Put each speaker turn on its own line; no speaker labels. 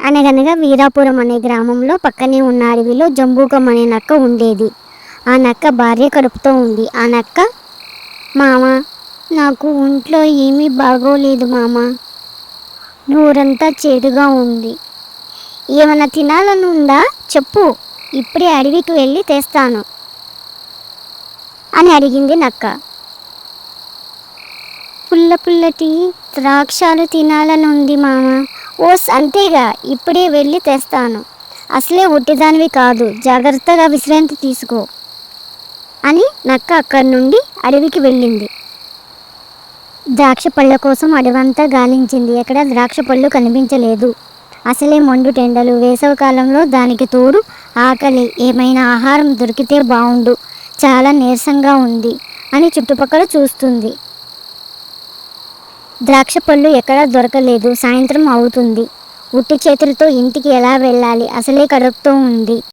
అనగనగా వీరాపురం అనే గ్రామంలో పక్కనే ఉన్న అడవిలో జంబూకం అనే నక్క ఉండేది. ఆ నక్క భార్య కడుపుతో ఉంది. ఆ నక్క, మామ, నాకు ఒంట్లో ఏమీ బాగోలేదు మామ, నోరంతా చేదుగా ఉంది, ఏమైనా తినాలని ఉందా చెప్పు, ఇప్పుడే అడవికి వెళ్ళి తెస్తాను అని అడిగింది నక్క. పుల్లటి ద్రాక్షాలు తినాలని ఉంది మామ. ఓస్ అంతేగా, ఇప్పుడే వెళ్ళి తెస్తాను, అసలే ఒట్టిదానివి కాదు, జాగ్రత్తగా విశ్రాంతి తీసుకో అని నక్క అక్కడి నుండి అడవికి వెళ్ళింది. ద్రాక్ష పళ్ళ కోసం అడవంతా గాలించింది. ఎక్కడ ద్రాక్ష పళ్ళు కనిపించలేదు. అసలే మండుటెండలు, వేసవికాలంలో దానికి తోడు ఆకలి, ఏమైనా ఆహారం దొరికితే బాగుండు, చాలా నీరసంగా ఉంది అని చుట్టుపక్కల చూస్తుంది. ద్రాక్ష పళ్ళు ఎక్కడా దొరకలేదు. సాయంత్రం అవుతుంది. ఉట్టి చేతులతో ఇంటికి ఎలా వెళ్ళాలి, అసలే కడుపుతో ఉంది.